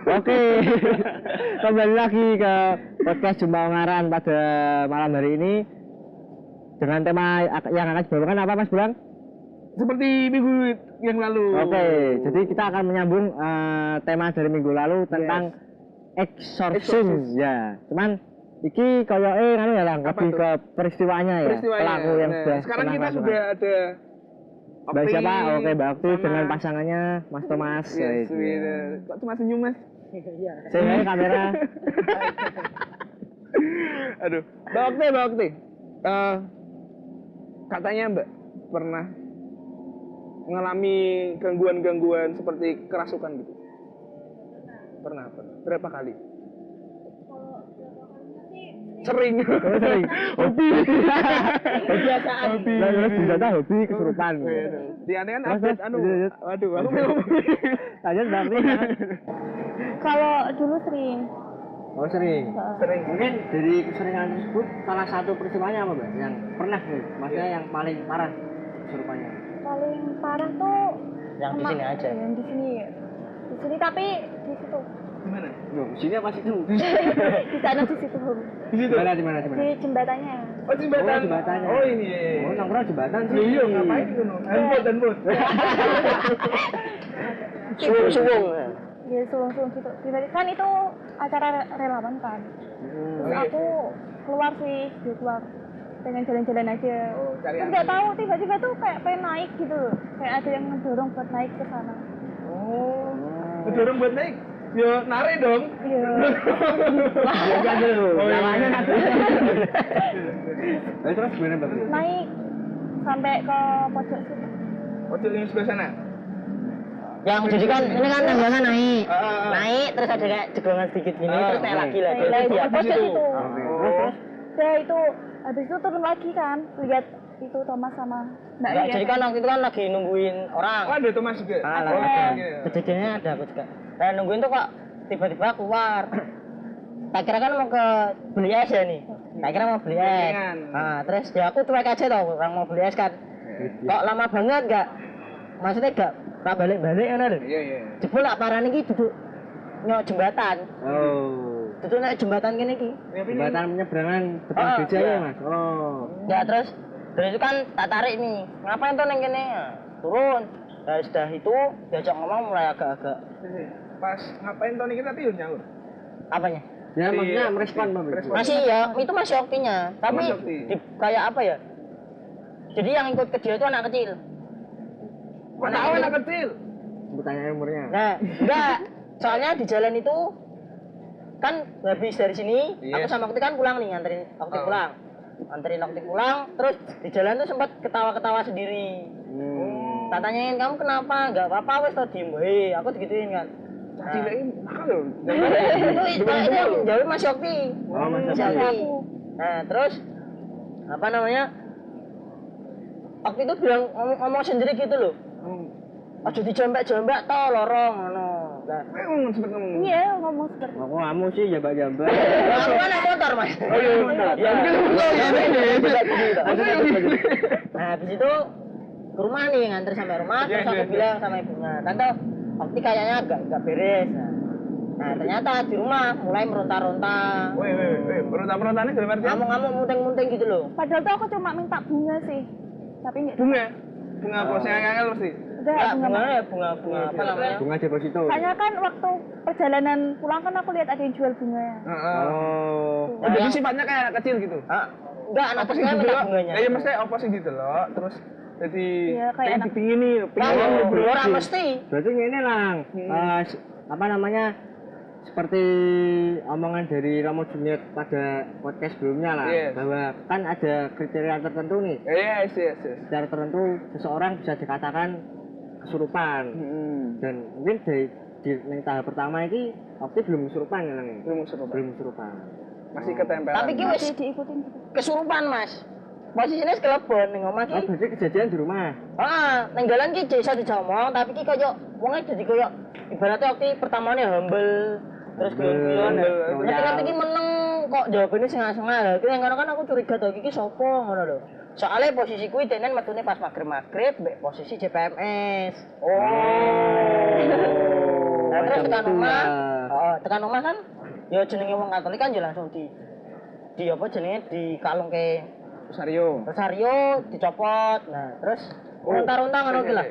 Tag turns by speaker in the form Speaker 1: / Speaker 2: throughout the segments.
Speaker 1: Oke. Kembali lagi ke podcast Jumpa Ungaran pada malam hari ini dengan tema yang akan dibawakan apa Mas Bulang?
Speaker 2: Seperti minggu yang lalu.
Speaker 1: Oke, jadi kita akan menyambung tema dari minggu lalu tentang exorcism. Ya, cuman iki koyoke kan ya lang, lebih ke peristiwanya ya, pelaku yang sudah
Speaker 2: sekarang kita sudah ada
Speaker 1: Mbak siapa? Oke, Mbak Okti dengan pasangannya Mas Thomas.
Speaker 2: Yes, kok cuma senyum Mas?
Speaker 1: Iya. Saya kamera.
Speaker 2: Aduh, Mbak Okti. Katanya Mbak pernah mengalami gangguan-gangguan seperti kerasukan gitu. Pernah. Berapa kali? Sering. Hobi. Kebiasaan.
Speaker 1: Terus ternyata hobi kesurupan.
Speaker 2: Di aneh kan update waduh, aku belum.
Speaker 1: Lanjut Mbak Okti.
Speaker 3: Kalau dulu sering.
Speaker 1: Oh sering. Mungkin dari keseringan tersebut salah satu peristiwanya apa Mbak? Yang pernah nih, maksudnya yang paling parah kesurupannya.
Speaker 3: Paling parah tuh
Speaker 1: Yang di sini aja.
Speaker 3: Yang di sini. Di sini tapi di situ.
Speaker 2: Gimana?
Speaker 1: Loh, di sini apa situ?
Speaker 3: Di sana di situ.
Speaker 2: Di situ.
Speaker 1: Di mana?
Speaker 3: Di jembatannya.
Speaker 2: Oh, jembatan.
Speaker 1: Oh, jembatannya.
Speaker 2: Oh, ini.
Speaker 1: Oh, nongkrong jembatan sih.
Speaker 2: Iya, ngapain itu? Handphone.
Speaker 1: Suwung.
Speaker 3: Ya, suwung-suwung gitu. Tiba-tiba kan itu acara relawan kan. Terus aku keluar sih, keluar pengen jalan-jalan aja. Terus nggak tahu tiba-tiba tuh kayak pengen naik gitu loh. Kayak ada yang ngedorong buat naik ke sana.
Speaker 2: Oh. Ngedorong buat naik? Ya, narik dong.
Speaker 3: Iya.
Speaker 1: Biasa dulu.
Speaker 2: Oh, iya.
Speaker 1: Namanya nanti. Terus gimana Mbak?
Speaker 3: Naik sampai ke pojok situ.
Speaker 2: Pojok yang sebelah sana.
Speaker 1: Yang jadi kan ini kan tangganya naik.
Speaker 2: Naik
Speaker 1: Terus ada kayak jegongan sedikit gini, terus naik lagi lah.
Speaker 3: Naik lagi ke pojok situ.
Speaker 1: Terus
Speaker 3: Ya itu habis itu turun lagi kan, lihat itu Thomas sama Mbak
Speaker 4: Enggak,
Speaker 3: Ria.
Speaker 4: jadi kan waktu itu kan lagi nungguin orang.
Speaker 2: Oh, ada Thomas juga.
Speaker 4: Kejadiannya ada aku juga. Nah, nungguin tuh kok tiba-tiba keluar. Tak kira kan mau ke beli es ya nih. Tak kira mau beli es. Nah, terus ya aku cuek aja tau, orang mau beli es kan. Kok lama banget enggak? Maksudnya enggak balik-balik kan lho.
Speaker 2: Iya.
Speaker 4: Jebul lak parane iki duduk nyok jembatan.
Speaker 1: oh.
Speaker 4: Duduk nek jembatan kene iki.
Speaker 1: Jembatan penyeberangan depan gereja ya Mas. Oh.
Speaker 4: Ya terus dari itu kan tak tarik nih. Ngapain tuh neng kene? Turun. Nah, sudah itu diajak ngomong mulai agak-agak.
Speaker 2: Pas ngapain Tony kita tapi nyalur.
Speaker 4: Apanya?
Speaker 1: Ya maksudnya merespon Mbak.
Speaker 4: Masih ya, itu masih waktunya. Tapi
Speaker 2: Masih waktu.
Speaker 4: kayak apa ya? Jadi yang ikut ke dia itu anak kecil.
Speaker 2: Kok tahu anak kecil?
Speaker 1: Bertanya umurnya.
Speaker 4: Nah, enggak. Soalnya di jalan itu kan habis dari sini, aku sama Okti kan pulang nih, nganterin Okti pulang. Anterin Okti pulang, terus di jalan tuh sempat ketawa-ketawa sendiri. Tak tanyain, kamu kenapa? Enggak apa-apa, wes tau diem bae. Aku digituin kan.
Speaker 2: Cilein nakal loh.
Speaker 4: Itu yang jawab Mas Okti.
Speaker 1: Oh, Mas
Speaker 4: Mas
Speaker 1: Okti.
Speaker 4: Okti. Nah, terus apa namanya? Okti itu bilang ngomong sendiri gitu loh. Aja dijambak-jambak toh lorong ngono. Nah,
Speaker 2: Ngomong sempet ngomong.
Speaker 3: Iya, ngomong seperti itu.
Speaker 1: Aku kamu sih jambak-jambak.
Speaker 4: aku kan naik motor, Mas.
Speaker 2: Oh iya benar.
Speaker 4: Ya.
Speaker 2: Bisa
Speaker 4: Nah, habis itu ke rumah nih, nganter sampai rumah, terus aku bilang sama ibunya, "Tante, Okti kayaknya agak beres." Nah, ternyata di rumah mulai meronta-ronta.
Speaker 2: Woi, berontak-berontaknya dalam artian
Speaker 4: Ngamuk-ngamuk, munting-munting gitu loh.
Speaker 3: Padahal tuh aku cuma minta bunga sih. Tapi enggak.
Speaker 2: bunga apa sih ngangel mesti.
Speaker 4: Enggak, bunga ya, bunga apa namanya?
Speaker 1: Bunga deposito.
Speaker 3: Soalnya kan waktu perjalanan pulang kan aku lihat ada yang jual bunga ya.
Speaker 1: Oh.
Speaker 2: Oh, jadi sifatnya kayak anak kecil gitu.
Speaker 4: Enggak, anak
Speaker 2: Apa sih
Speaker 4: kecil minta
Speaker 2: didelok?
Speaker 4: bunganya.
Speaker 2: Iya, maksudnya apa sih didelok terus jadi
Speaker 3: Iya, kayak anak.
Speaker 2: dipingin nih,
Speaker 4: Kalau orang mesti.
Speaker 1: Berarti ini lang. Apa namanya? Seperti omongan dari Romo Junior pada podcast sebelumnya lah, bahwa kan ada kriteria tertentu nih.
Speaker 2: Yes.
Speaker 1: Secara tertentu seseorang bisa dikatakan kesurupan. Dan mungkin di tahap pertama ini Okti belum kesurupan ya lang.
Speaker 2: Belum kesurupan. Masih ketempelan.
Speaker 4: Tapi ki wis
Speaker 3: Masih diikutin gitu.
Speaker 4: kesurupan, Mas. Posisinya kelebon ning omah
Speaker 1: Oh,
Speaker 4: ki.
Speaker 1: berarti kejadian di rumah.
Speaker 4: Ning dalan ki iso dijomong, tapi ki koyo wonge dadi koyo ibaratnya waktu pertamane humble, terus guyon-guyon. Ngerti-ngerti ki meneng kok jawabane sengah-sengah. Lah ki ngono kan aku curiga to iki sapa ngono lho. Soalnya posisi kuwi denen metune pas maghrib-maghrib mbek posisi JPMS. Nah, terus tekan omah. tekan omah kan ya jenenge wong Katolik kan ya langsung di apa jenenge dikalungke rosario dicopot. Nah, terus unta-unta ngono ki lah.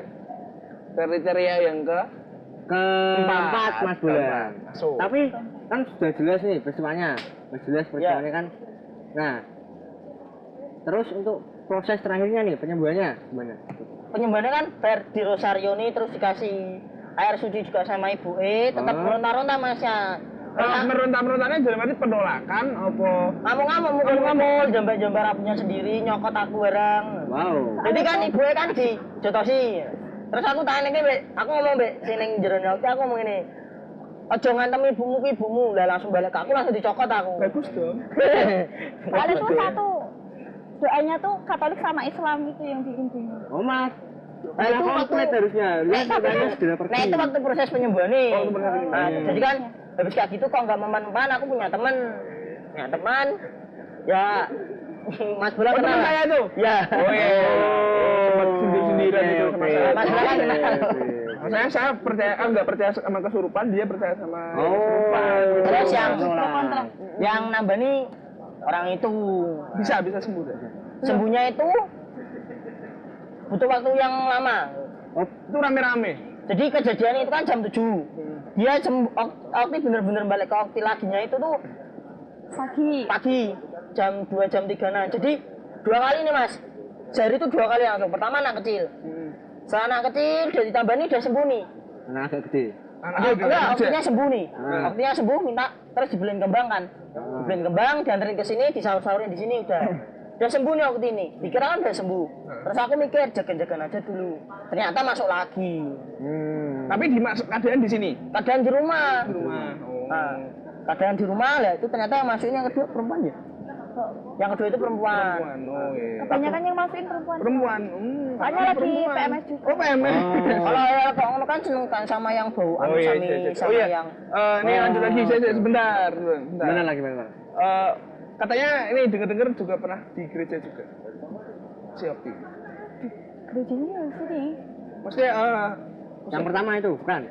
Speaker 2: Kriteria yang
Speaker 1: keempat Mas Bulan.
Speaker 2: Masuk.
Speaker 1: Tapi kan sudah jelas nih peristiwanya. Sudah jelas peristiwanya kan. Nah, terus untuk proses terakhirnya nih penyembuhannya gimana?
Speaker 4: Penyembahannya kan bar di rosario nih terus dikasih air suci juga sama ibu tetap meronta-ronta Mas ya.
Speaker 2: Meronta-merontanya dalam arti penolakan apa?
Speaker 4: Ngamuk-ngamuk mukul-mukul, jambar-jambar apinya sendiri, nyokot aku bareng.
Speaker 1: Wow.
Speaker 4: Jadi kan ibu kan dijotosi. Terus aku tanya nih, Mbak, aku ngomong Mbak, sini jerone aku ngomong ini. Ojo ngantem ibumu, lah langsung balik ke aku langsung dicokot aku.
Speaker 2: Bagus dong.
Speaker 3: Soalnya tuh satu doanya tuh Katolik sama Islam itu yang bikin bingung.
Speaker 1: Oh Mas.
Speaker 4: Nah, itu
Speaker 1: komplit harusnya. Lihat sebenarnya segera pergi.
Speaker 4: Nah itu waktu proses penyembuhan nih.
Speaker 2: Oh, benar.
Speaker 4: Nah, jadi kan habis kayak gitu kok nggak mempan-mempan, aku punya teman, ya Mas Bola kenal.
Speaker 2: Teman saya tuh.
Speaker 4: Ya.
Speaker 2: Oh iya. Sempat sendiri-sendirian gitu sama saya.
Speaker 4: Mas Bola kan kenal.
Speaker 2: Saya percaya, nggak percaya sama kesurupan, dia percaya sama kesurupan.
Speaker 4: Terus
Speaker 3: kontra.
Speaker 4: yang nambah nih orang itu
Speaker 2: Bisa sembuh deh.
Speaker 4: sembuhnya itu butuh waktu yang lama.
Speaker 2: Itu rame-rame.
Speaker 4: Jadi kejadian itu kan jam 7. Dia Okti bener-bener balik ke Okti laginya itu tuh pagi jam 2 jam 3 nah. Jadi 2 kali nih Mas. Sehari itu 2 kali langsung. Pertama anak kecil. Setelah anak kecil udah ditambah nih udah sembuh nih.
Speaker 1: Anak agak gede.
Speaker 4: Enggak, Oktinya sembuh nih. Oktinya sembuh minta terus dibeliin kembang kan. Dibeliin kembang, dianterin ke sini, disahur-sahurin di sini udah sembuh nih Okti ini. Dikira kan udah sembuh. Terus aku mikir jaga-jagaan aja dulu. Ternyata masuk lagi.
Speaker 2: Tapi keadaan di sini.
Speaker 4: Keadaan di rumah.
Speaker 2: Di rumah.
Speaker 4: Nah, keadaan di rumah lah itu ternyata yang masukin yang kedua perempuan ya. Yang kedua itu perempuan.
Speaker 2: Oh iya.
Speaker 3: Kebanyakan yang masukin perempuan.
Speaker 2: Perempuan.
Speaker 3: Soalnya lagi PMS juga.
Speaker 2: Oh PMS.
Speaker 4: Kalau ya kalau ngono kan seneng kan sama yang bau anu sama yang
Speaker 2: Ini lanjut lagi saya sebentar.
Speaker 1: Mana lagi mana?
Speaker 2: Katanya ini dengar-dengar juga pernah di gereja juga. Si Okti.
Speaker 3: Gerejanya di sini.
Speaker 2: Maksudnya
Speaker 1: Yang pertama itu bukan?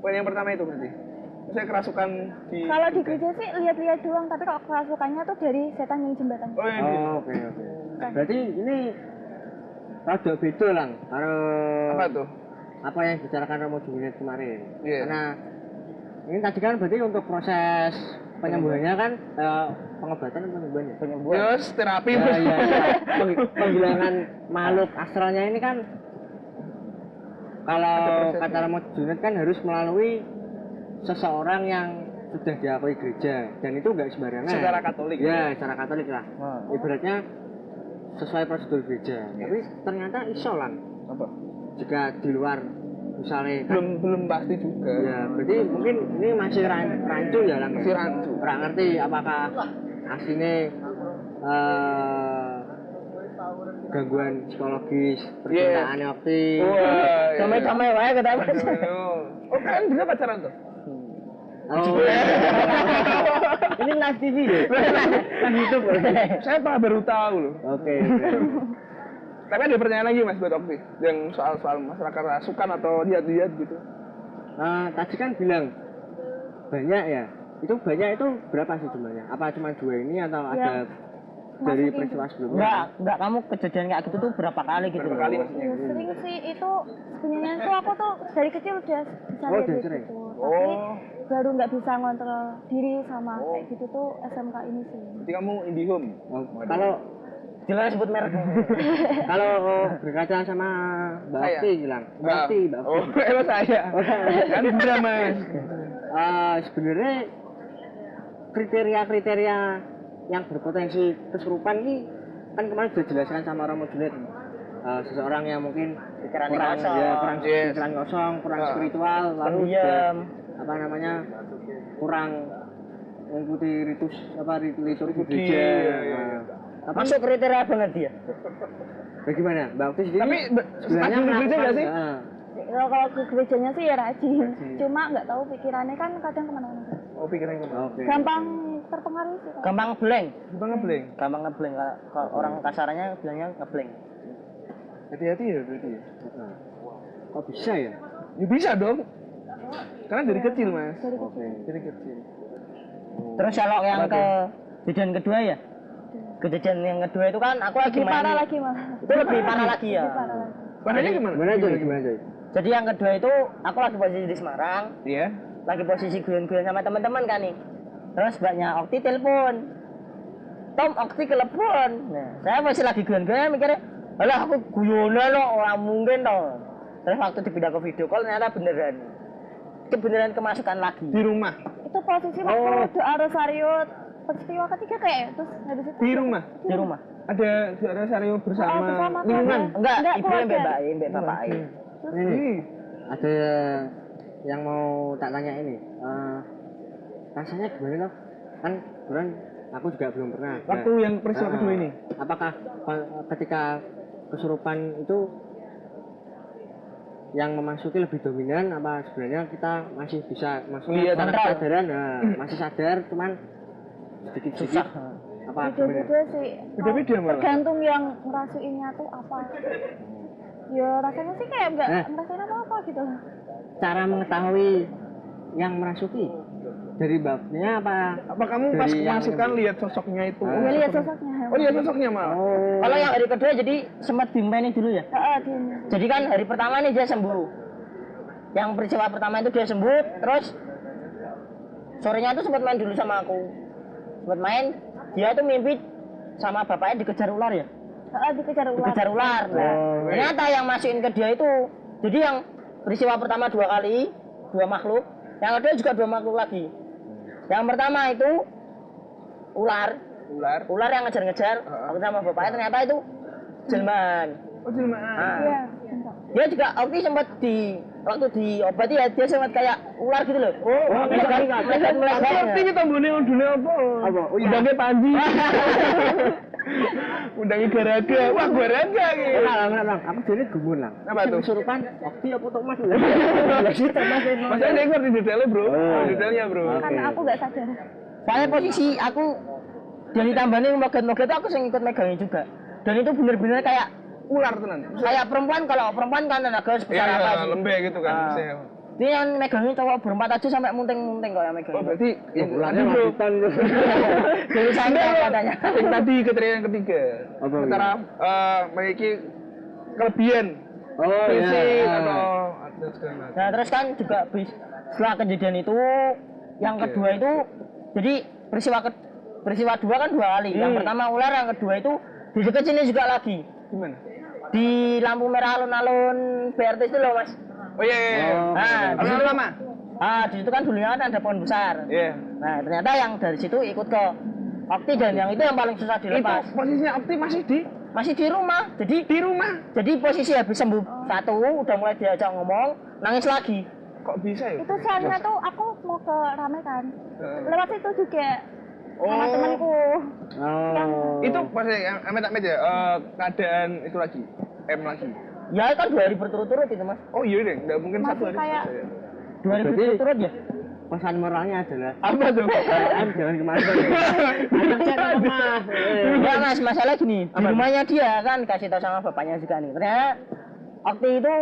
Speaker 2: poin yang pertama itu berarti. Maksudnya kerasukan di
Speaker 3: Kalau di gereja sih lihat-lihat doang, tapi kalau kerasukannya tuh dari setan yang jembatan.
Speaker 2: Oh iya.
Speaker 1: Oh, oke. Berarti ini rada beda lang karo
Speaker 2: Apa tuh?
Speaker 1: apa yang dibicarakan Romo Juliet kemarin.
Speaker 2: Iya.
Speaker 1: Karena ini tadi kan berarti untuk proses penyembuhannya kan pengobatan atau penyembuhan?
Speaker 2: Yes, terapi.
Speaker 1: Ya, ya. Penghilangan makhluk astralnya ini kan kalau kata Romo Juliet kan harus melalui seseorang yang sudah diakui gereja dan itu enggak sembarangan.
Speaker 2: Secara Katolik.
Speaker 1: Ya, secara Katolik lah. Ibaratnya sesuai prosedur gereja. Tapi ternyata iso lang.
Speaker 2: Apa?
Speaker 1: Jika di luar misalnya kan,
Speaker 2: Belum pasti juga.
Speaker 1: ya berarti mungkin ini masih rancu ya lang.
Speaker 2: Masih rancu.
Speaker 1: Kurang ngerti apakah aslinya gangguan psikologis percintaan waktu.
Speaker 2: Wah.
Speaker 4: damai-damai wae ketemu.
Speaker 2: Oh, kalian bisa pacaran tuh?
Speaker 1: Oh. Ini live TV deh. Live YouTube.
Speaker 2: Saya baru tahu loh.
Speaker 1: Oke.
Speaker 2: Tapi ada pertanyaan lagi Mas buat Okti yang soal masyarakat rasukan atau lihat-lihat gitu.
Speaker 1: Tadi kan bilang banyak ya. Itu banyak itu berapa sih jumlahnya? Apa cuma 2 ini atau ada dari peristiwa sebelumnya?
Speaker 4: Enggak kamu kejadian kayak gitu tuh berapa kali gitu?
Speaker 2: Berapa kali maksudnya?
Speaker 3: Ya, sering sih itu sebenarnya tuh aku tuh dari kecil udah bisa
Speaker 1: Oh,
Speaker 3: lihat
Speaker 1: udah
Speaker 3: gitu.
Speaker 1: sering.
Speaker 3: Tapi baru nggak bisa ngontrol diri sama kayak gitu tuh SMK ini sih.
Speaker 2: Berarti kamu IndiHome.
Speaker 1: Kalau
Speaker 4: Jangan sebut merek.
Speaker 1: kalau berkaca sama Mbak
Speaker 2: Saya?
Speaker 1: Okti bilang, Mbak Okti.
Speaker 2: Oh, emang saya. Kan beda Mas.
Speaker 1: Sebenarnya kriteria yang berpotensi kesurupan ini kan kemarin sudah dijelaskan sama Romo Juliet. Seseorang yang mungkin
Speaker 4: Pikirannya
Speaker 1: kurang
Speaker 4: kosong.
Speaker 1: ya, kurang
Speaker 2: Yes.
Speaker 1: pikiran kosong, kurang spiritual, lalu
Speaker 4: Pendiam.
Speaker 1: apa namanya kurang mengikuti liturgi
Speaker 2: Liturgi,
Speaker 1: gereja.
Speaker 2: iya.
Speaker 1: Tapi
Speaker 4: Masuk kriteria banget dia.
Speaker 1: bagaimana Mbak Okti sendiri?
Speaker 2: Tapi
Speaker 1: sebenarnya
Speaker 2: rajin ke gereja nggak sih?
Speaker 3: Kalau ke gerejanya sih ya rajin. Cuma nggak tahu pikirannya kan kadang kemana-mana.
Speaker 2: Oh, pikiran kamu.
Speaker 1: Oke.
Speaker 3: Gampang terpengaruh sih. Kak.
Speaker 4: Gampang ngeblank.
Speaker 2: Gimana ngeblank?
Speaker 4: Gampang ngeblank. Kalau orang kasarannya bilangnya ngeblank.
Speaker 2: Hati-hati ya berarti ya.
Speaker 1: Kok bisa ya?
Speaker 2: Ya bisa dong. Karena dari kecil, Mas.
Speaker 3: Dari kecil.
Speaker 2: Dari kecil.
Speaker 4: Terus kalau yang kejadian kedua ya, kejadian yang kedua itu kan aku lagi
Speaker 3: Lebih
Speaker 4: main.
Speaker 3: parah lagi malah.
Speaker 4: Itu lebih parah lagi ya.
Speaker 3: Lebih parah lagi.
Speaker 2: Padahal gimana?
Speaker 1: Gimana Joy?
Speaker 4: Jadi yang kedua itu aku lagi posisi di Semarang,
Speaker 2: Iya.
Speaker 4: lagi posisi guyon-guyon sama teman-teman kan nih. Terus banyak Okti telepon. Tom, Okti telepon. Nah, saya masih lagi guyon-guyon mikirnya, alah aku guyonan loh, orang mungkin toh. Terus waktu dipindah ke video call ternyata beneran kemasukan lagi.
Speaker 2: Di rumah.
Speaker 3: Itu posisi waktu doa rosario peristiwa ketiga kayak terus habis itu
Speaker 2: Di rumah.
Speaker 4: Di rumah.
Speaker 2: Ada Rosario bersama
Speaker 3: bersama
Speaker 2: lingkungan.
Speaker 4: Enggak, ibunya
Speaker 3: keluarga.
Speaker 4: mbak bapak.
Speaker 2: Ini.
Speaker 1: Ada yang mau tak tanya ini. Rasanya gimana loh? Kan kebetulan aku juga belum pernah.
Speaker 2: Waktu yang peristiwa kedua ini.
Speaker 1: Apakah ketika kesurupan itu yang memasuki lebih dominan apa sebenarnya kita masih bisa
Speaker 2: Lihat
Speaker 1: secara
Speaker 4: kontrol.
Speaker 1: kesadaran masih sadar cuman sedikit-sedikit apa gimana?
Speaker 3: beda-beda sih.
Speaker 2: Beda-beda malah.
Speaker 3: Tergantung yang ngerasuinnya tuh apa. Ya rasanya sih kayak nggak
Speaker 1: Nah.
Speaker 3: ngerasain apa-apa gitu.
Speaker 1: Cara mengetahui yang merasuki dari babnya apa?
Speaker 2: Apa kamu pas
Speaker 1: Dari yang
Speaker 2: kemasukan lihat sosoknya itu?
Speaker 3: Ya lihat sosoknya.
Speaker 2: Oh, lihat sosoknya malah.
Speaker 1: Oh.
Speaker 4: Kalau yang hari kedua jadi sempat dimainin dulu ya.
Speaker 3: Heeh, dia.
Speaker 4: Jadi kan hari pertama nih dia sembuh. Yang peristiwa pertama itu dia sembuh, terus sorenya tuh sempat main dulu sama aku. Sempat main, dia tuh mimpi sama bapaknya dikejar ular ya.
Speaker 3: Heeh, dikejar ular.
Speaker 4: Dikejar ular. Nah, ternyata yang masukin ke dia itu, jadi yang peristiwa pertama 2 kali, 2 makhluk, yang kedua juga 2 makhluk lagi. Yang pertama itu ular yang ngejar-ngejar waktu sama bapaknya, ternyata itu jelmaan.
Speaker 2: Oh, jelmaan.
Speaker 4: Nah,
Speaker 3: Iya, bentar.
Speaker 4: dia juga Okti sempat waktu diobati ya dia sempat kayak ular gitu loh. Melekat
Speaker 2: Ngerti kita mbune undune apa?
Speaker 1: Apa? Oh, iya.
Speaker 2: Udangnya Panji. Udangnya Garaga. Wah, Garaga iki.
Speaker 1: Lang, aku jadi gumun lang.
Speaker 2: Apa tuh?
Speaker 1: Kesurupan, waktu apa tuh mas? Lah kita mas.
Speaker 2: Mas dia ngerti detailnya, Bro. Detailnya, Bro.
Speaker 3: Karena aku nggak sadar.
Speaker 4: Saya posisi aku dan ditambahin moget-moget aku sing ikut megangin juga. Dan itu bener-bener kayak
Speaker 2: Ular tenan.
Speaker 4: kayak perempuan, kalau perempuan kan tenaga sebesar apa sih.
Speaker 2: lembek gitu kan.
Speaker 4: Ah.
Speaker 2: Misalnya.
Speaker 4: Ini yang megangin cowok berempat aja sampai munting-munting kok yang
Speaker 2: Oh,
Speaker 4: megangin.
Speaker 2: berarti yang
Speaker 1: Ularnya
Speaker 2: tadi, Bro.
Speaker 1: majutan.
Speaker 4: Jadi saya katanya.
Speaker 2: Yang tadi kriteria yang ketiga.
Speaker 1: Apa,
Speaker 2: Secara memiliki kelebihan
Speaker 1: Oh
Speaker 2: fisik
Speaker 1: iya.
Speaker 2: atau segala macam.
Speaker 4: Nah terus kan juga setelah kejadian itu yang kedua itu jadi peristiwa 2 kan 2 kali. Yang pertama ular, yang kedua itu di dekat sini juga lagi.
Speaker 2: Gimana?
Speaker 4: Di lampu merah alun-alun BRT itu loh mas.
Speaker 2: Oh iya, iya, iya.
Speaker 1: Oh,
Speaker 2: Alun-alun lama?
Speaker 4: Di situ kan dulunya kan ada pohon besar.
Speaker 2: Iya.
Speaker 4: Nah ternyata yang dari situ ikut ke Okti dan yang itu yang paling susah dilepas.
Speaker 2: Itu posisinya Okti
Speaker 4: Masih di rumah.
Speaker 2: di rumah.
Speaker 4: Jadi posisi habis sembuh satu udah mulai diajak ngomong, nangis lagi.
Speaker 2: Kok bisa ya?
Speaker 3: Itu soalnya tuh aku mau ke Rame kan.
Speaker 2: Heeh.
Speaker 3: Lewat itu juga sama
Speaker 2: Oh.
Speaker 3: temanku. Yang
Speaker 1: Oh.
Speaker 2: Itu pas yang amit-amit ya, keadaan itu lagi, M lagi.
Speaker 4: Ya kan 2 hari berturut-turut itu mas.
Speaker 2: Oh iya deh, nggak mungkin
Speaker 3: Masih
Speaker 2: satu hari
Speaker 3: kayak-
Speaker 2: selesai ya.
Speaker 4: 2 hari
Speaker 1: Berarti-
Speaker 4: berturut-turut ya.
Speaker 1: pesan moralnya adalah
Speaker 2: Apa tuh?
Speaker 1: jangan kemana. Anak saya lemah.
Speaker 4: Enggak mas, masalah gini, di rumahnya dia kan kasih tahu sama bapaknya juga nih. Ternyata Okti itu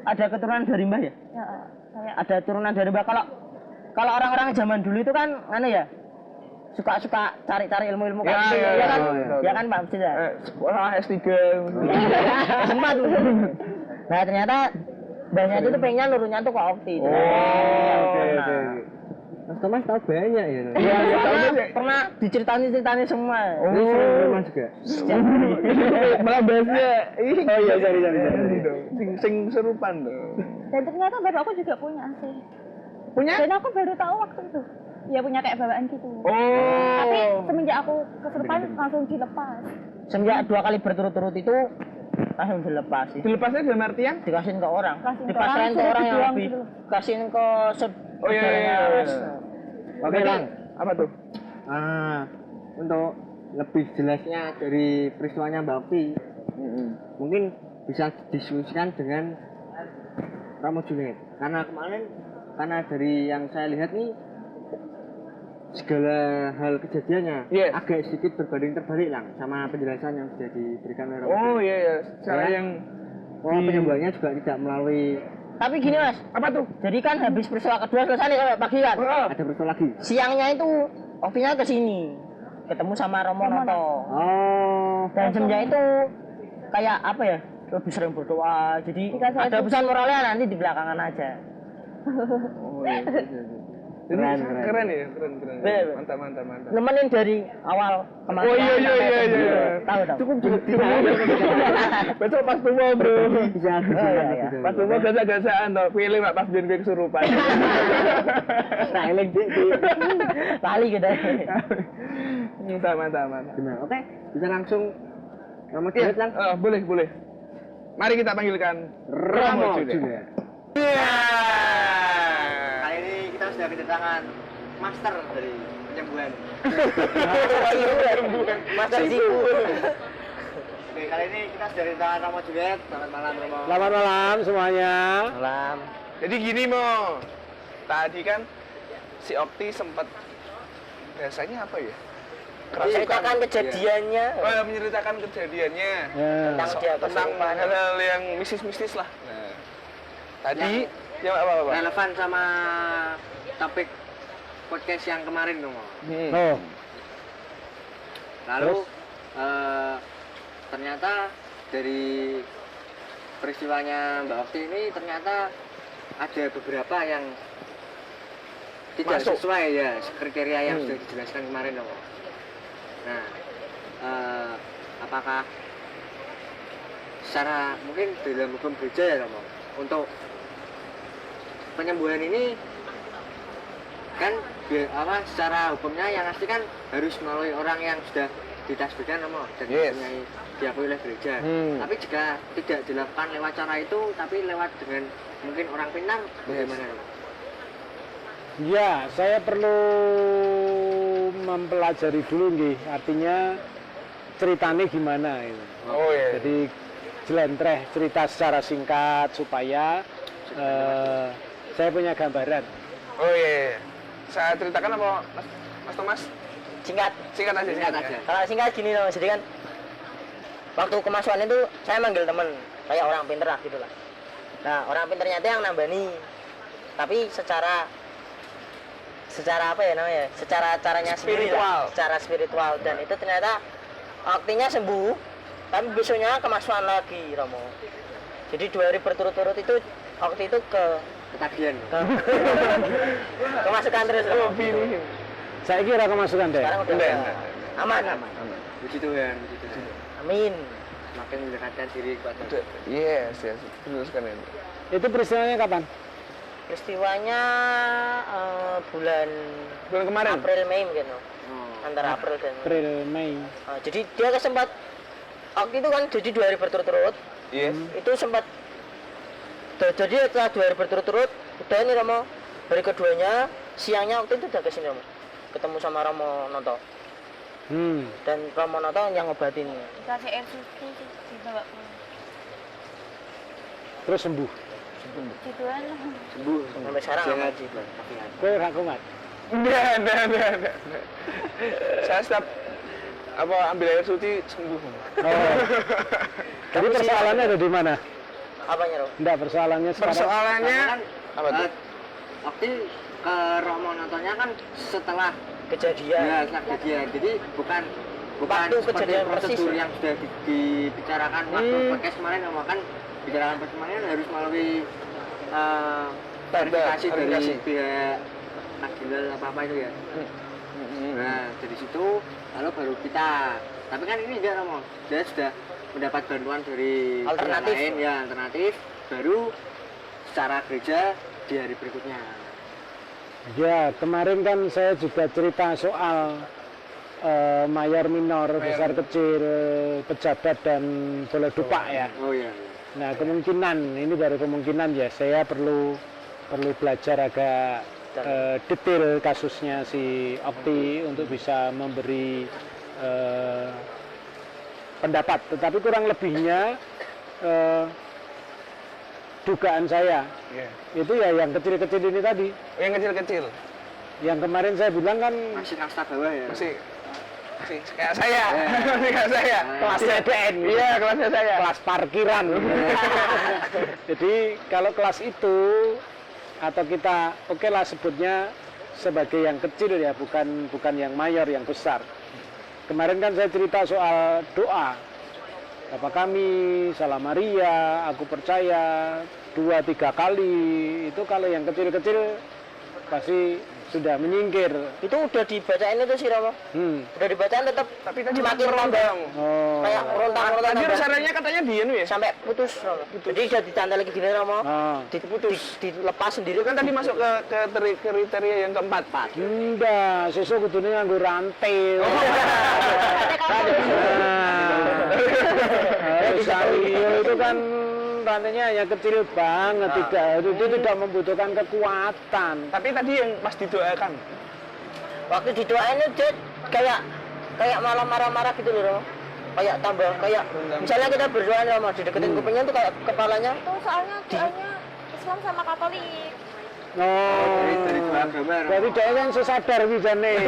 Speaker 4: ada keturunan dari mbah ya.
Speaker 3: ya, kayak
Speaker 4: Ada turunan dari mbah. Kalau orang-orang zaman dulu itu kan anu ya, suka cari-cari ilmu-ilmu kayak gitu. Ya kan?
Speaker 1: oh, iya.
Speaker 4: Ya kan Pak Masjid ya.
Speaker 2: Sekolah S3.
Speaker 4: Sempat tuh. Nah ternyata mbahnya itu tuh pengennya nurunnya tuh ke Okti.
Speaker 2: Oh,
Speaker 1: Oke
Speaker 4: Nah,
Speaker 1: oke. Mas Thomas tahu banyak ya.
Speaker 2: Iya, iya, tahu
Speaker 4: Soalnya
Speaker 2: banyak.
Speaker 4: pernah diceritain semua.
Speaker 1: Ini sering rumah juga.
Speaker 2: Malah bahasnya.
Speaker 1: Oh iya, sorry.
Speaker 2: Sing serupan tuh.
Speaker 3: dan ternyata bapakku juga punya sih.
Speaker 2: Punya?
Speaker 3: Dan aku baru tahu waktu itu. Ya punya kayak bawaan gitu.
Speaker 2: Oh.
Speaker 3: Tapi semenjak aku kesurupan langsung dilepas.
Speaker 4: Semenjak 2 kali berturut-turut itu langsung dilepas sih.
Speaker 2: Dilepasnya dalam artian?
Speaker 4: Dikasihin ke orang,
Speaker 3: Kasihin ke
Speaker 4: dipasrahin
Speaker 3: orang,
Speaker 4: ke orang yang
Speaker 3: dibuang
Speaker 4: lebih,
Speaker 3: gitu.
Speaker 4: kasihin ke
Speaker 2: Oh iya, iya, iya.
Speaker 1: Oke Lang.
Speaker 2: Apa tuh?
Speaker 1: Untuk lebih jelasnya dari peristiwanya Mbak Okti, mungkin bisa didiskusikan dengan Romo Junet. Karena kemarin, karena dari yang saya lihat nih, segala hal kejadiannya
Speaker 2: Yes.
Speaker 1: agak sedikit berbanding terbalik Lang sama penjelasan yang sudah diberikan oleh Romo
Speaker 2: Oh
Speaker 1: Junet.
Speaker 2: iya, iya. Cara
Speaker 1: Ya.
Speaker 2: yang
Speaker 1: Oh, penyembuhannya juga tidak melalui
Speaker 4: Tapi gini Mas,
Speaker 2: Apa tuh?
Speaker 4: jadi kan habis peristiwa kedua selesai nih sampai pagi kan.
Speaker 1: Ada peristiwa lagi.
Speaker 4: Siangnya itu waktunya ke sini. Ketemu sama Romo Noto.
Speaker 1: Oh.
Speaker 4: Dan jamnya itu kayak apa ya? Lebih sering berdoa. Jadi
Speaker 3: Dikasih
Speaker 4: ada
Speaker 3: aja.
Speaker 4: pesan moralnya nanti di belakangan aja.
Speaker 2: Oh iya. Jadi keren ya, keren.
Speaker 4: Bener.
Speaker 2: Mantap.
Speaker 4: Nemenin dari awal kemarin.
Speaker 2: Oh iya.
Speaker 4: Tahu.
Speaker 1: Cukup jadi.
Speaker 2: Besok pas tua bro.
Speaker 1: Bisa.
Speaker 4: iya.
Speaker 2: Pas tumbuh gasa-gasaan toh, pilih mak pas jen gue kesurupan.
Speaker 1: Nah, eleng di.
Speaker 4: Lali gitu.
Speaker 2: Mantap.
Speaker 1: Gimana? Oke, bisa langsung nama
Speaker 2: Iya,
Speaker 1: Juliet lang.
Speaker 2: boleh. Mari kita panggilkan Romo Juliet.
Speaker 1: Kali ini kita sudah kedatangan master dari penyembuhan.
Speaker 4: Master Siku.
Speaker 1: Oke, kali ini kita sudah kedatangan Romo Juliet. Selamat malam Romo.
Speaker 5: Selamat malam semuanya.
Speaker 4: Malam.
Speaker 2: Jadi gini Mo, tadi kan si Okti sempat biasanya apa ya?
Speaker 4: Ceritakan kejadiannya
Speaker 2: Menceritakan kejadiannya
Speaker 5: Ya.
Speaker 4: tentang dia
Speaker 2: tentang
Speaker 4: kesurupan.
Speaker 2: hal-hal yang mistis lah. Nah, tadi yang apa?
Speaker 1: Relevan sama topik podcast yang kemarin dong.
Speaker 5: Oh,
Speaker 1: Lalu ternyata dari peristiwanya Mbak Okti ini ternyata ada beberapa yang tidak
Speaker 2: Masuk.
Speaker 1: sesuai ya kriteria yang sudah dijelaskan kemarin dong. Nah, apakah secara mungkin dalam hukum gereja ya Romo, untuk penyembuhan ini kan secara hukumnya yang pasti kan harus melalui orang yang sudah ditasbihkan Romo dan
Speaker 2: Yes.
Speaker 1: diakui oleh gereja. Tapi jika tidak dilakukan lewat cara itu, tapi lewat dengan mungkin orang pintar, bagaimana Romo?
Speaker 5: ya saya perlu mempelajari dulu nih, artinya ceritanya gimana itu.
Speaker 2: Oh iya.
Speaker 5: Jadi jelentreh cerita secara singkat supaya saya punya gambaran.
Speaker 2: Oh iya. Saya ceritakan apa Mas Thomas?
Speaker 4: Singkat.
Speaker 2: Singkat aja.
Speaker 4: Kalau singkat gini loh, jadi kan waktu kemasukan itu saya manggil temen kayak orang pinter lah gitu lah. Nah orang pinternya itu yang nambani, tapi secara apa ya namanya? Secara caranya sendiri lah, secara spiritual, dan itu ternyata waktunya sembuh, tapi besoknya kemasukan lagi Romo. Jadi 2 hari berturut-turut itu waktu itu
Speaker 1: Ketagihan.
Speaker 4: kemasukan terus Romo.
Speaker 5: Saya kira kemasukan deh.
Speaker 4: Sekarang udah
Speaker 2: Enggak.
Speaker 4: aman.
Speaker 1: Puji Tuhan.
Speaker 4: Amin.
Speaker 1: Makin mendekatkan diri kepada
Speaker 2: Yes. Teruskan ini.
Speaker 5: Itu peristiwanya kapan?
Speaker 4: Peristiwanya bulan
Speaker 2: Kemarin.
Speaker 4: April Mei mungkin loh. Antara April dan
Speaker 5: April, Mei.
Speaker 4: jadi dia kesempat waktu itu kan jadi 2 hari berturut-turut
Speaker 2: Yes.
Speaker 4: itu sempat jadi setelah 2 hari berturut-turut udah nih Romo hari keduanya siangnya waktu itu udah kesini Romo ketemu sama Romo Noto dan Romo Noto yang ngobatin
Speaker 3: Dikasih air susu dibawa pulang.
Speaker 5: Terus sembuh.
Speaker 3: Gituan.
Speaker 1: sembuh.
Speaker 4: sampai sekarang
Speaker 1: Jangan
Speaker 4: aman.
Speaker 5: Kowe ora kumat.
Speaker 2: Enggak. Saya setiap ambil air suci sembuh.
Speaker 5: Oh. Jadi persoalannya ada di mana?
Speaker 4: apanya Romo?
Speaker 5: Enggak, persoalannya sekarang.
Speaker 2: Persoalannya
Speaker 1: Kan
Speaker 2: apa tuh?
Speaker 1: Okti ke Romo Notonya kan setelah
Speaker 4: Kejadian
Speaker 1: ya setelah kejadian. Jadi bukan
Speaker 4: Waktu
Speaker 1: seperti
Speaker 4: kejadian persis.
Speaker 1: prosedur yang sudah dibicarakan waktu podcast kemarin kan bicarakan podcast kemarin harus melalui verifikasi dari
Speaker 2: verifikasi.
Speaker 1: pihak Nagilal apa itu ya. Nah dari situ lalu baru kita. Tapi kan ini enggak Romo, dia sudah mendapat bantuan dari pihak
Speaker 4: Alternatif.
Speaker 1: lain ya alternatif baru secara gereja di hari berikutnya.
Speaker 5: Ya, kemarin kan saya juga cerita soal mayor minor, besar kecil, pejabat dan bola dupak ya.
Speaker 1: Oh iya.
Speaker 5: Nah, kemungkinan ini baru kemungkinan ya saya perlu belajar agak detail kasusnya si Okti untuk bisa memberi pendapat. Tetapi kurang lebihnya dugaan saya
Speaker 2: Iya.
Speaker 5: itu ya yang kecil-kecil ini tadi.
Speaker 2: Yang kecil-kecil.
Speaker 5: Yang kemarin saya bilang kan
Speaker 1: Masih kasta bawah ya.
Speaker 2: Masih kayak saya. Kayak saya.
Speaker 5: Kelasnya DN.
Speaker 2: Iya, kelasnya saya.
Speaker 5: Kelas parkiran. Jadi kalau kelas itu atau kita oke lah sebutnya sebagai yang kecil ya, bukan yang mayor, yang besar. Kemarin kan saya cerita soal doa. Bapa kami, Salam Maria, Aku Percaya, 2-3 kali. Itu kalau yang kecil-kecil pasti sudah menyingkir.
Speaker 4: Itu udah dibacain itu sih Romo. Udah dibacain tetap
Speaker 2: Tapi tadi
Speaker 4: semakin
Speaker 2: nambah.
Speaker 4: nambah.
Speaker 5: Oh.
Speaker 4: Kayak rontang-rontang
Speaker 2: Tadi
Speaker 4: nambah.
Speaker 2: rencananya katanya Dian ya.
Speaker 4: Sampai putus Romo. Jadi udah ditanda lagi gini Romo.
Speaker 5: Ah.
Speaker 4: Dilepas sendiri
Speaker 2: Itu kan tadi masuk ke kriteria yang keempat.
Speaker 5: Enggak, sesuk kudune nganggo rantai. Sario itu kan rantainya hanya kecil banget, itu tidak membutuhkan kekuatan.
Speaker 2: Tapi tadi yang pas didoakan.
Speaker 4: Waktu didoain itu kayak malah marah-marah gitu loh Romo. Kayak tambah kayak misalnya kita berdoa Romo dideketin kupingnya tuh kayak kepalanya
Speaker 3: Itu soalnya doanya Islam sama Katolik.
Speaker 5: Oh,
Speaker 1: Dari dua agama.
Speaker 5: jadi dia kan sesadar bijane.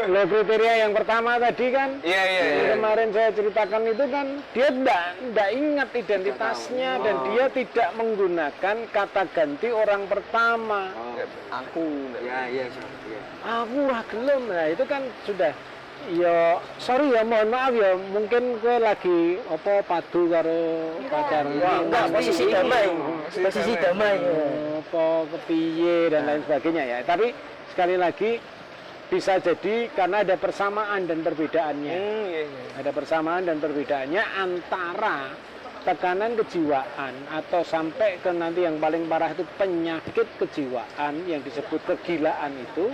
Speaker 5: Lo kriteria yang pertama tadi kan,
Speaker 2: Iya.
Speaker 5: yang kemarin saya ceritakan itu kan dia tidak ingat identitasnya dan dia tidak menggunakan kata ganti orang pertama.
Speaker 2: Aku.
Speaker 1: Iya.
Speaker 5: Aku ora gelem. Nah, itu kan sudah ya sorry ya, mohon maaf ya, mungkin gue lagi apa padu karo pacar.
Speaker 4: enggak posisi damai. Posisi damai.
Speaker 5: Apa kepiye dan lain sebagainya ya. Tapi sekali lagi bisa jadi karena ada persamaan dan perbedaannya.
Speaker 2: Iya.
Speaker 5: Ada persamaan dan perbedaannya antara tekanan kejiwaan atau sampai ke nanti yang paling parah itu penyakit kejiwaan yang disebut kegilaan itu.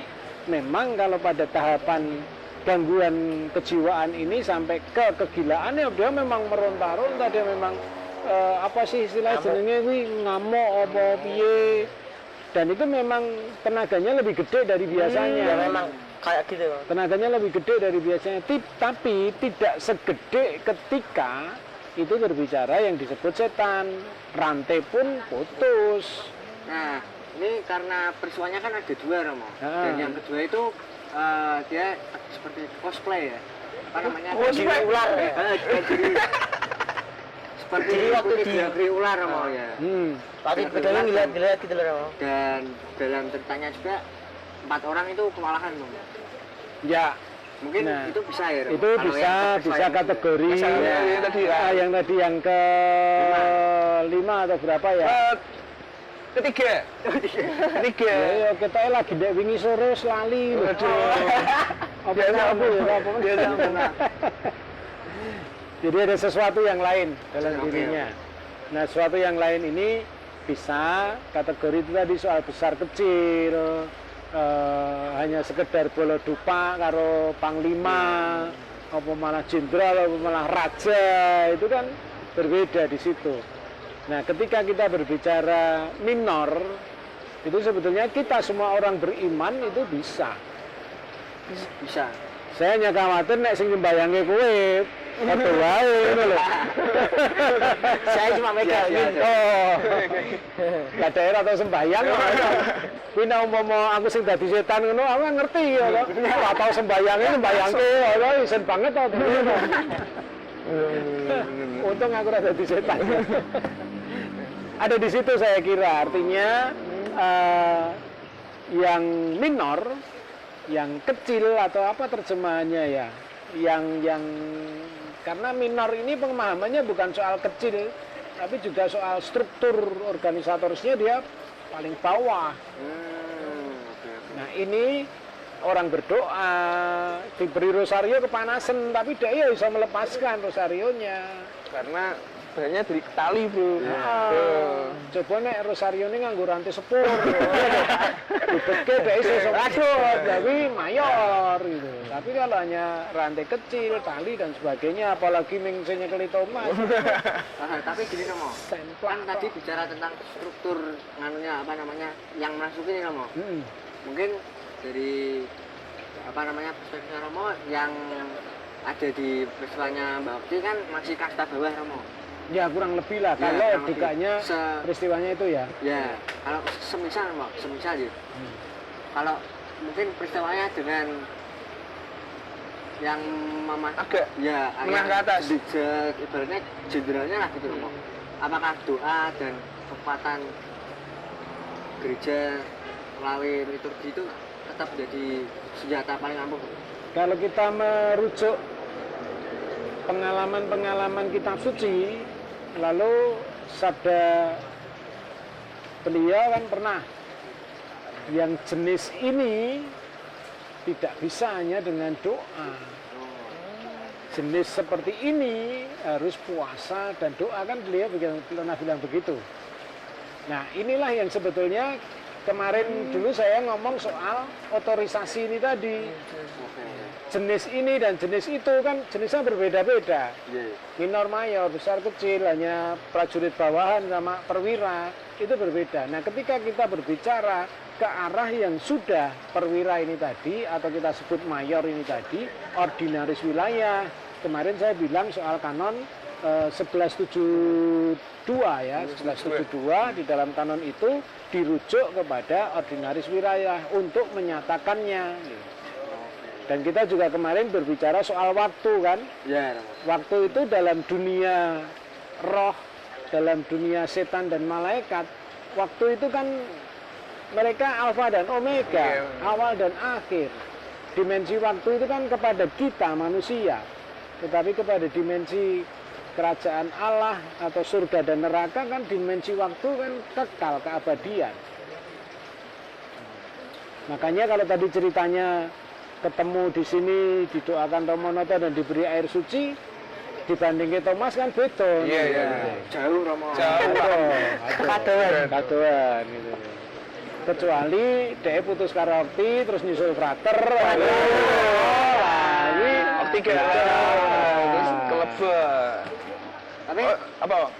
Speaker 5: Memang kalau pada tahapan gangguan kejiwaan ini sampai ke kegilaan ya dia memang meronta-ronta, dia memang apa sih istilah jenenge kuwi ngamuk apa piye, dan itu memang tenaganya lebih gede dari biasanya.
Speaker 4: Ya memang kayak gitu.
Speaker 5: Tenaganya lebih gede dari biasanya, tapi tidak segede ketika itu berbicara yang disebut setan. Rantai pun putus.
Speaker 1: Nah, ini karena peristiwanya kan ada dua, Romo.
Speaker 5: Ah.
Speaker 1: Dan yang kedua itu dia seperti cosplay ya. Apa namanya?
Speaker 4: Jadi ular ya.
Speaker 1: Seperti
Speaker 4: Jadi waktu
Speaker 1: di ular, Romo ya.
Speaker 4: Waktu pegangnya ngeliat gitu loh Romo.
Speaker 1: Dan dalam ceritanya juga 4 orang itu kewalahan, Romo.
Speaker 5: Ya,
Speaker 1: Mungkin
Speaker 5: Nah,
Speaker 1: itu bisa ya, Romo.
Speaker 5: itu
Speaker 1: Kalau
Speaker 5: bisa
Speaker 1: yang kepercayaan
Speaker 5: bisa
Speaker 1: itu
Speaker 5: kategori
Speaker 2: ya. Yang tadi ya.
Speaker 5: yang tadi yang ke 5 atau berapa ya?
Speaker 2: Ketiga.
Speaker 5: Ya, kita lagi dek wingi sore lali.
Speaker 2: Biasa
Speaker 5: Apa ya? Jadi ada sesuatu yang lain dalam
Speaker 1: Oke,
Speaker 5: dirinya. Nah, sesuatu yang lain ini bisa kategori itu tadi soal besar kecil, hanya sekedar bolo dupa karo panglima, apa malah jenderal, apa malah raja, itu kan berbeda di situ. Nah, ketika kita berbicara minor, itu sebetulnya kita semua orang beriman itu bisa.
Speaker 1: bisa.
Speaker 5: Saya hanya khawatir nek sing nyembayange kowe apa wae ngono lho.
Speaker 4: Saya cuma megangin.
Speaker 5: Oh. Lah daerah atau sembayang. Kuwi nek umpama aku sing dadi setan ngono aku ngerti ya to. Ora tau sembayangke ora isen banget to. Untung aku ora dadi setan. Ada di situ saya kira, artinya yang minor, yang kecil atau apa terjemahannya ya, yang karena minor ini pemahamannya bukan soal kecil, tapi juga soal struktur organisatorisnya dia paling bawah. Nah ini orang berdoa diberi rosario kepanasan, tapi dia bisa melepaskan rosarionya.
Speaker 2: Karena sebenarnya dari tali, Bro.
Speaker 5: Coba nek rosario ini nganggo rantai sepur. Dibetke dhek iso ngadot, tapi mayor gitu. Tapi kalau hanya rantai kecil, tali dan sebagainya, apalagi ming sing nyekeli Thomas.
Speaker 1: Tapi gini, Romo. Kan tadi bicara tentang struktur nganunya apa namanya yang masukin, Romo. Mungkin dari apa namanya perspektif Romo yang ada di peristiwanya Mbak Okti kan masih kasta bawah, Romo.
Speaker 5: Ya kurang lebih lah,
Speaker 1: Ya,
Speaker 5: kalau
Speaker 1: kurang
Speaker 5: dukanya
Speaker 1: lebih.
Speaker 5: peristiwanya itu ya.
Speaker 1: Ya, kalau semisal Romo, semisal ya. Kalau mungkin peristiwanya dengan yang mama
Speaker 2: agak
Speaker 1: ya
Speaker 2: menengah ke atas.
Speaker 1: Ibaratnya jenderalnya lah gitu Romo. Apakah doa dan kekuatan gereja melalui liturgi itu tetap jadi senjata paling ampuh?
Speaker 5: Kalau kita merujuk pengalaman-pengalaman kitab suci, lalu sabda beliau kan pernah yang jenis ini tidak bisa hanya dengan doa. Jenis seperti ini harus puasa dan doa, kan beliau pernah bilang begitu. Nah, inilah yang sebetulnya kemarin dulu saya ngomong soal otorisasi ini tadi. Jenis ini dan jenis itu kan jenisnya berbeda-beda. Minor, mayor, besar, kecil, hanya prajurit bawahan sama perwira itu berbeda. Nah, ketika kita berbicara ke arah yang sudah perwira ini tadi, atau kita sebut mayor ini tadi, ordinaris wilayah. Kemarin saya bilang soal kanon 1172 ya, 1172 di dalam kanon itu dirujuk kepada ordinaris wilayah untuk menyatakannya. Dan kita juga kemarin berbicara soal waktu kan.
Speaker 1: Ya.
Speaker 5: Waktu itu dalam dunia roh, dalam dunia setan dan malaikat, waktu itu kan mereka alfa dan omega, awal dan akhir. Dimensi waktu itu kan kepada kita manusia, tetapi kepada dimensi kerajaan Allah atau surga dan neraka kan dimensi waktu kan kekal, keabadian. Makanya kalau tadi ceritanya ketemu di sini didoakan Romonoto dan diberi air suci, dibandingin Thomas kan beda.
Speaker 2: Iya.
Speaker 1: Jauh Romo.
Speaker 5: Kadoan gitu. Kecuali dia putus karo Okti terus nyusul frater.
Speaker 2: Okti terus kelebet.
Speaker 1: Tapi
Speaker 2: apa?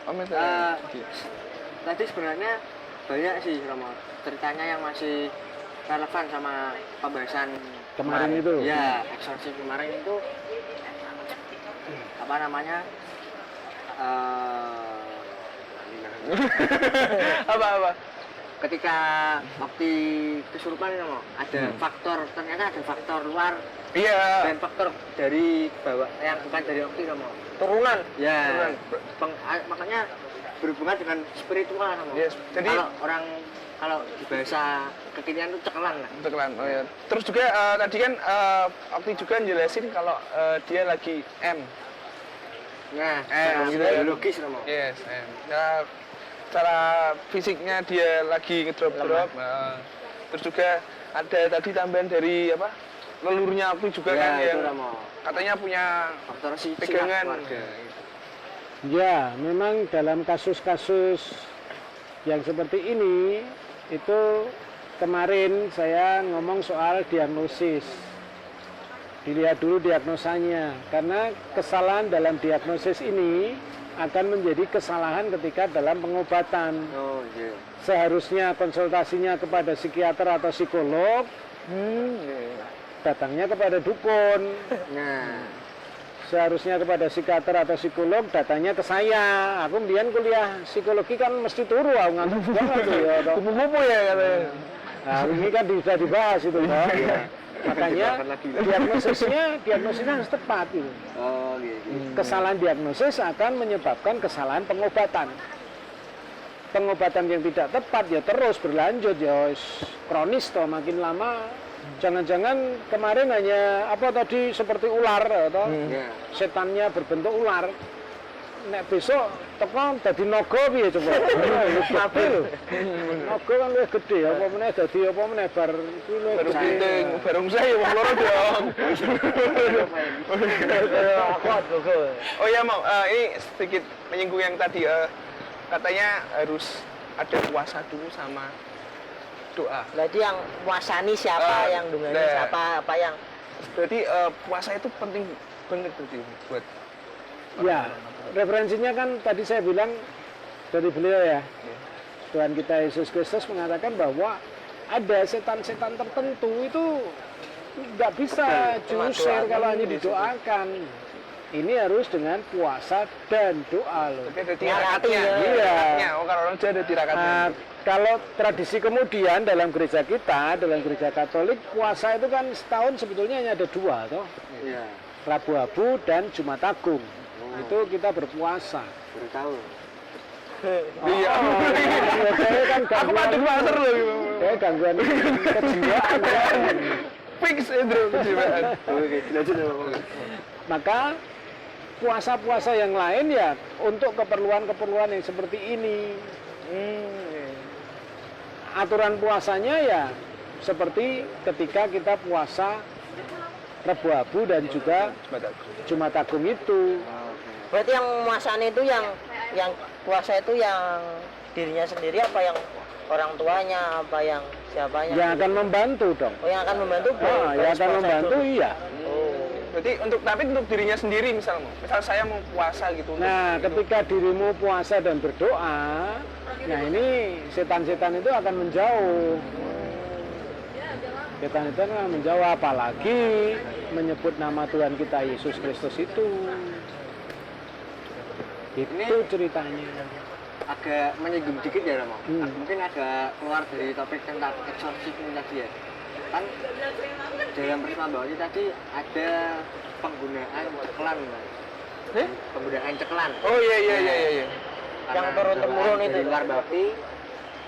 Speaker 1: tadi sebenarnya banyak sih Romo ceritanya yang masih relevan sama pembahasan
Speaker 5: Kemarin itu.
Speaker 1: Ya, eksorsis kemarin itu apa namanya?
Speaker 2: Apa?
Speaker 1: Ketika Okti kesurupan ini Romo, ada faktor, ternyata ada faktor luar
Speaker 2: Iya.
Speaker 1: dan faktor dari bawah yang bukan dari Okti Romo.
Speaker 2: Turunan.
Speaker 1: Ya, makanya berhubungan dengan spiritual Romo.
Speaker 2: Yes. Jadi
Speaker 1: kalau di bahasa kekinian itu cekelan lah.
Speaker 2: Cekelan. Oh ya. Terus juga tadi kan Okti juga jelasin kalau dia lagi M.
Speaker 1: Nah,
Speaker 2: gitu ya.
Speaker 1: biologis Romo.
Speaker 2: Yes, M. Nah, cara fisiknya dia lagi ngedrop-drop. Terus juga ada tadi tambahan dari apa? Leluhurnya Okti juga
Speaker 1: Ya,
Speaker 2: kan
Speaker 1: itu
Speaker 2: yang
Speaker 1: Romo.
Speaker 2: katanya punya
Speaker 1: Faktor
Speaker 2: pegangan.
Speaker 1: keluarga.
Speaker 5: Ya, memang dalam kasus-kasus yang seperti ini itu kemarin saya ngomong soal diagnosis. Dilihat dulu diagnosanya, karena kesalahan dalam diagnosis ini akan menjadi kesalahan ketika dalam pengobatan.
Speaker 1: Oh iya.
Speaker 5: Seharusnya konsultasinya kepada psikiater atau psikolog, datangnya kepada dukun.
Speaker 1: Nah,
Speaker 5: Seharusnya kepada psikiater atau psikolog, datangnya ke saya. Aku kemudian kuliah psikologi kan mesti turu, aku ngantuk banget tuh ya.
Speaker 2: Kupu-kupu ya katanya.
Speaker 5: Nah, ini kan sudah dibahas itu toh. Makanya diagnosisnya harus tepat gitu.
Speaker 1: oh iya.
Speaker 5: Kesalahan diagnosis akan menyebabkan kesalahan pengobatan. Pengobatan yang tidak tepat ya terus berlanjut ya kronis toh, makin lama. Jangan-jangan kemarin hanya apa tadi seperti ular atau setannya berbentuk ular. Nek besok teko dadi naga piye coba? Tapi lho. Naga kan luwih gede apa meneh dadi apa meneh bar iku luwih
Speaker 2: Baru
Speaker 5: gede.
Speaker 2: penting, bareng saya wong loro dong. Oh ya mau, ini sedikit menyinggung yang tadi katanya harus ada puasa dulu sama doa.
Speaker 4: Berarti yang puasani siapa, yang dungani siapa, apa yang
Speaker 2: Berarti puasa itu penting banget tuh buat
Speaker 5: Ya, referensinya kan tadi saya bilang dari beliau ya. Tuhan kita Yesus Kristus mengatakan bahwa ada setan-setan tertentu itu nggak bisa diusir kalau hanya didoakan. Ini harus dengan puasa dan doa loh.
Speaker 2: Tapi ada tirakatnya.
Speaker 5: Iya.
Speaker 2: Oh, kalau orang Jawa ada tirakatnya.
Speaker 5: Kalau tradisi kemudian dalam gereja kita, dalam gereja Katolik, puasa itu kan setahun sebetulnya hanya ada 2 toh.
Speaker 1: Iya.
Speaker 5: Rabu Abu dan Jumat Agung. Itu kita berpuasa.
Speaker 1: Baru tahu.
Speaker 2: Iya.
Speaker 5: Saya kan
Speaker 2: Aku patut master loh.
Speaker 5: gangguan kejiwaan.
Speaker 2: Fix itu kejiwaan.
Speaker 1: Oke, jelasin.
Speaker 5: Maka puasa-puasa yang lain ya untuk keperluan-keperluan yang seperti ini. Aturan puasanya ya seperti ketika kita puasa Rabu Abu dan juga Jumat Agung itu.
Speaker 4: Berarti yang muasane itu yang puasa itu yang dirinya sendiri apa yang orang tuanya apa yang siapanya?
Speaker 5: Yang akan membantu dong.
Speaker 4: Oh, yang akan membantu.
Speaker 5: Yang akan membantu iya.
Speaker 2: Berarti tapi untuk dirinya sendiri misal saya mau puasa gitu.
Speaker 5: Nah, ketika dirimu puasa dan berdoa, nah ini setan-setan itu akan menjauh. Setan itu akan menjauh, apalagi menyebut nama Tuhan kita Yesus Kristus itu. Itu ceritanya.
Speaker 1: Agak menyinggung dikit ya Romo. Mungkin agak keluar dari topik tentang eksorsisme tadi ya. Kan dalam peristiwa bawah ini tadi ada penggunaan ceklan, Mas. Penggunaan ceklan.
Speaker 2: Oh iya.
Speaker 4: Yang turun-temurun itu.
Speaker 1: Dari luar bakti.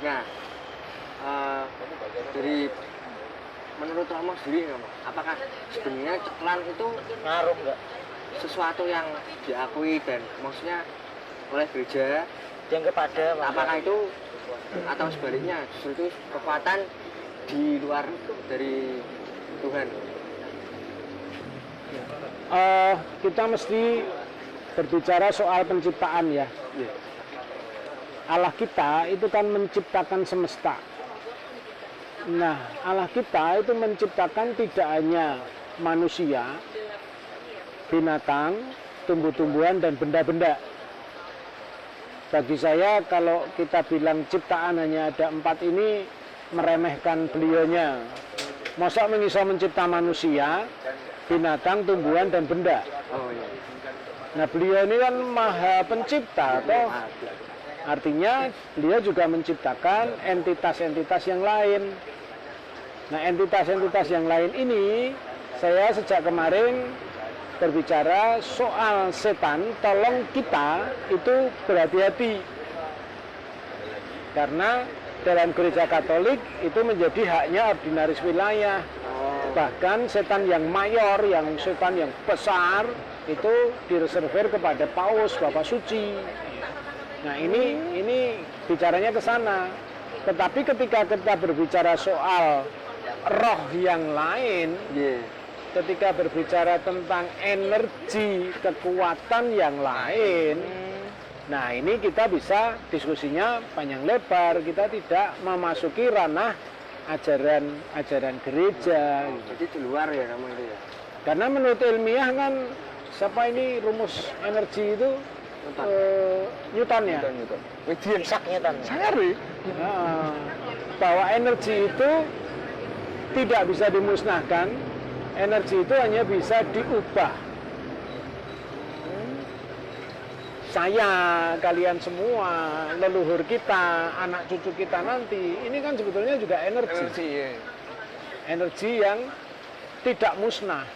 Speaker 1: Nah, dari menurut Romo sendiri, Romo, apakah sebenarnya ceklan itu
Speaker 4: Ngaruh nggak?
Speaker 1: sesuatu yang diakui dan maksudnya oleh gereja?
Speaker 4: Yang kepada
Speaker 1: Apakah itu atau sebaliknya justru itu kekuatan di luar dari Tuhan?
Speaker 5: Kita mesti berbicara soal penciptaan ya. Allah kita itu kan menciptakan semesta. Nah, Allah kita itu menciptakan tidak hanya manusia, binatang, tumbuh-tumbuhan, dan benda-benda. Bagi saya kalau kita bilang ciptaan hanya ada 4 ini meremehkan beliaunya. Masa mengiso mencipta manusia, binatang, tumbuhan, dan benda.
Speaker 1: Oh iya.
Speaker 5: Nah beliau ini kan maha pencipta, toh. Artinya beliau juga menciptakan entitas-entitas yang lain. Nah entitas-entitas yang lain ini saya sejak kemarin berbicara soal setan, tolong kita itu berhati-hati. Karena dalam gereja Katolik itu menjadi haknya ordinaris wilayah. Bahkan setan yang mayor, yang setan yang besar itu direservir kepada Paus, Bapak Suci. Nah ini bicaranya ke sana. Tetapi ketika kita berbicara soal roh yang lain, ketika berbicara tentang energi, kekuatan yang lain, nah ini kita bisa diskusinya panjang lebar. Kita tidak memasuki ranah ajaran gereja.
Speaker 1: Jadi di luar ya kamu itu ya.
Speaker 5: Karena menurut ilmiah kan siapa ini rumus energi itu Newton ya.
Speaker 4: Isaac Newton.
Speaker 5: Bahwa energi itu tidak bisa dimusnahkan. Energi itu hanya bisa diubah. Saya, kalian semua, leluhur kita, anak cucu kita nanti, ini kan sebetulnya juga energi. Energi yang tidak musnah.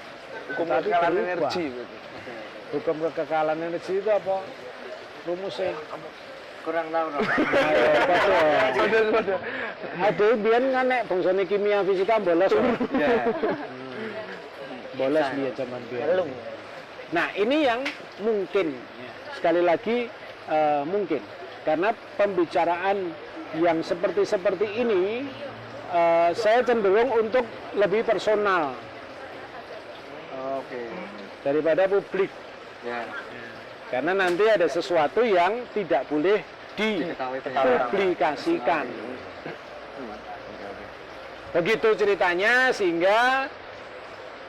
Speaker 2: Hukum
Speaker 5: tapi
Speaker 2: kekekalan
Speaker 5: berubah.
Speaker 2: energi.
Speaker 5: Hukum kekekalan energi itu apa? Rumusnya?
Speaker 1: Kurang tahu Romo.
Speaker 5: Aduh, biar kan nek bangsane kimia fisika bolos. Bolos dia zaman biar. Nah ini yang mungkin, sekali lagi mungkin, karena pembicaraan yang seperti ini, saya cenderung untuk lebih personal daripada publik. Karena nanti ada sesuatu yang tidak boleh dipublikasikan. Begitu ceritanya, sehingga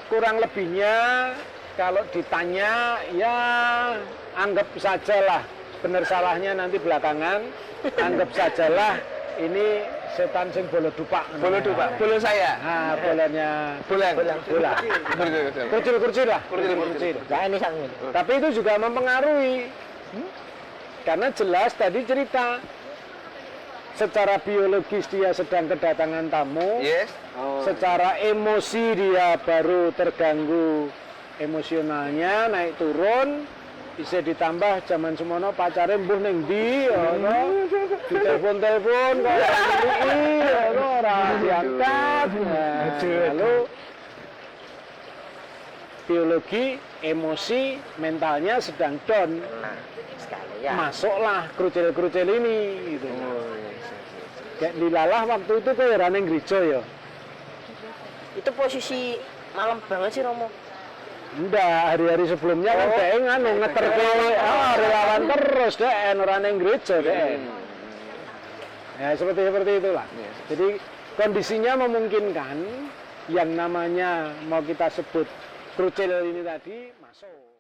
Speaker 5: kurang lebihnya kalau ditanya ya anggap sajalah, benar salahnya nanti belakangan, anggap sajalah ini setan sing bolo dupak.
Speaker 2: Bolo dupak, bolo saya.
Speaker 5: Nah, bolanya bola. Kurcil lah. Tapi itu juga mempengaruhi. Karena jelas tadi cerita secara biologis dia sedang kedatangan tamu.
Speaker 2: Yes.
Speaker 5: Secara emosi dia baru terganggu emosionalnya naik turun, bisa ditambah zaman semono pacare mbuh ning ndi ngono. Ditelepon-telepon kok iki ngono ora diangkat. Nah, lalu biologi, emosi, mentalnya sedang down.
Speaker 4: Nah, sekali ya.
Speaker 5: Masuklah kerucil-kerucil ini gitu. Kayak dilalah waktu itu kayak running gereja ya.
Speaker 4: Itu posisi malam banget sih Romo.
Speaker 5: Enggak, hari-hari sebelumnya kan dhek nganu ngeterke relawan terus dhek running gereja dhek. Ya seperti itulah. Jadi kondisinya memungkinkan yang namanya mau kita sebut kerucil ini tadi masuk.